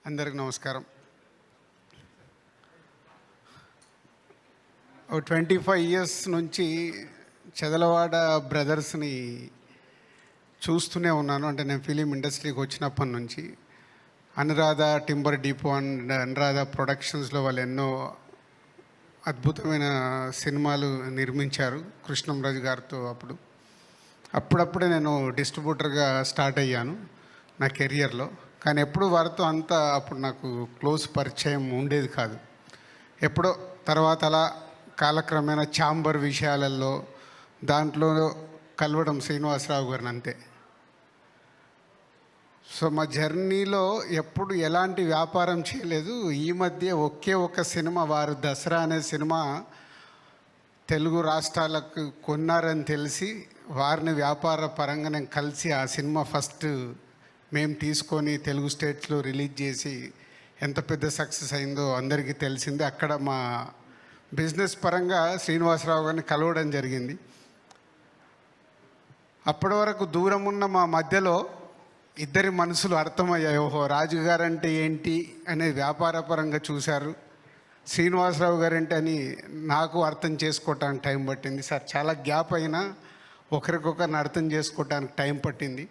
అందరికి నమస్కారం. 25 ఇయర్స్ నుంచి చదలవాడ బ్రదర్స్ని చూస్తూనే ఉన్నాను. అంటే నేను ఫిలిం ఇండస్ట్రీకి వచ్చినప్పటి నుంచి Anuradha timber depot and Anuradha ప్రొడక్షన్స్లో వాళ్ళు ఎన్నో అద్భుతమైన సినిమాలు నిర్మించారు కృష్ణంరాజు గారితో. అప్పుడప్పుడే నేను డిస్ట్రిబ్యూటర్గా స్టార్ట్ అయ్యాను నా కెరియర్లో. కానీ ఎప్పుడు వారితో అంతా అప్పుడు నాకు క్లోజ్ పరిచయం ఉండేది కాదు. ఎప్పుడో తర్వాత అలా కాలక్రమేణా ఛాంబర్ విషయాలలో దాంట్లో కలవడం శ్రీనివాసరావు గారిని అంతే. సో మా జర్నీలో ఎప్పుడు ఎలాంటి వ్యాపారం చేయలేదు. ఈ మధ్య ఒకే ఒక సినిమా, వారు దసరా అనే సినిమా తెలుగు రాష్ట్రాలకు కొన్నారని తెలిసి వారిని వ్యాపార పరంగా నేను కలిసి ఆ సినిమా ఫస్ట్ మేము తీసుకొని తెలుగు స్టేట్స్లో రిలీజ్ చేసి ఎంత పెద్ద సక్సెస్ అయిందో అందరికీ తెలిసింది. అక్కడ మా బిజినెస్ పరంగా శ్రీనివాసరావు గారిని కలవడం జరిగింది. అప్పటి వరకు దూరం ఉన్న మా మధ్యలో ఇద్దరి మనసులు అర్థమయ్యాయి. ఓహో, రాజు గారంటే ఏంటి అనేది వ్యాపార పరంగా చూశారు, శ్రీనివాసరావు గారంటే అని నాకు అర్థం చేసుకోవటానికి టైం పట్టింది. సార్ చాలా గ్యాప్ అయినా ఒకరికొకరిని అర్థం చేసుకోవటానికి టైం పట్టింది.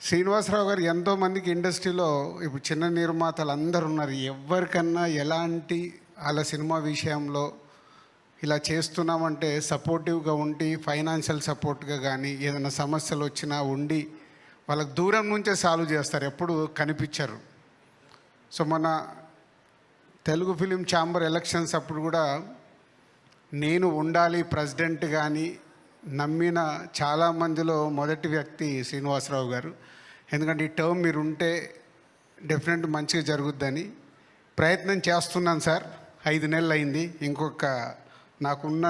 శ్రీనివాసరావు గారు ఎంతోమందికి ఇండస్ట్రీలో ఇప్పుడు చిన్న నిర్మాతలు అందరు ఉన్నారు. ఎవరికన్నా ఎలాంటి వాళ్ళ సినిమా విషయంలో ఇలా చేస్తున్నామంటే సపోర్టివ్గా ఉండి ఫైనాన్షియల్ సపోర్ట్గా కానీ ఏదైనా సమస్యలు వచ్చినా ఉండి వాళ్ళకి దూరం నుంచే సాల్వ్ చేస్తారు, ఎప్పుడు కనిపించరు. సో మన తెలుగు ఫిలిం ఛాంబర్ ఎలక్షన్స్ అప్పుడు కూడా నేను ఉండాలి ప్రెసిడెంట్ కానీ నమ్మిన చాలామందిలో మొదటి వ్యక్తి శ్రీనివాసరావు గారు. ఎందుకంటే ఈ టర్మ్ మీరు ఉంటే డెఫినెట్ మంచిగా జరుగుద్దని ప్రయత్నం చేస్తున్నాను సార్. 5 నెలలు అయింది. ఇంకొక నాకున్న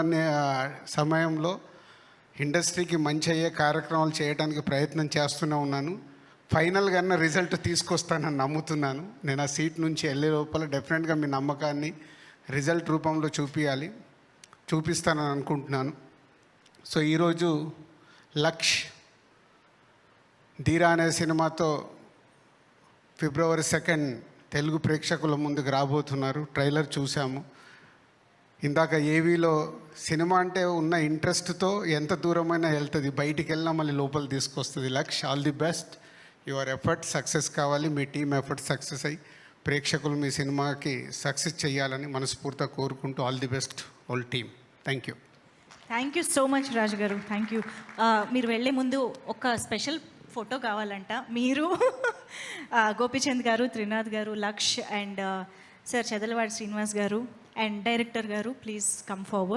సమయంలో ఇండస్ట్రీకి మంచి అయ్యే కార్యక్రమాలు చేయడానికి ప్రయత్నం చేస్తూనే ఉన్నాను. ఫైనల్గా రిజల్ట్ తీసుకొస్తానని నమ్ముతున్నాను. నేను ఆ సీట్ నుంచి వెళ్ళే లోపల డెఫినెట్గా మీ నమ్మకాన్ని రిజల్ట్ రూపంలో చూపిస్తానని అనుకుంటున్నాను. సో ఈరోజు లక్ష్ ధీరా అనే సినిమాతో February 2 తెలుగు ప్రేక్షకుల ముందుకు రాబోతున్నారు. ట్రైలర్ చూసాము. ఇందాక ఏవీలో సినిమా అంటే ఉన్న ఇంట్రెస్ట్తో ఎంత దూరమైనా వెళ్తుంది, బయటికి వెళ్ళినా మళ్ళీ లోపల తీసుకొస్తుంది. Laksh, all the best. Your effort success కావాలి. మీ టీం ఎఫర్ట్ సక్సెస్ అయ్యి ప్రేక్షకులు మీ సినిమాకి సక్సెస్ చేయాలని మనస్ఫూర్తిగా కోరుకుంటూ all the best all team. Thank you. Thank you so much Raju garu. Thank you. మీరు వెళ్ళే ముందు ఒక స్పెషల్ ఫోటో కావాలంట. మీరు గోపీచంద్ గారు, త్రినాథ్ గారు, లక్ష్ అండ్ సార్ చదలవాడి శ్రీనివాస్ గారు అండ్ డైరెక్టర్ గారు, ప్లీజ్ కమ్ ఫార్వర్డ్.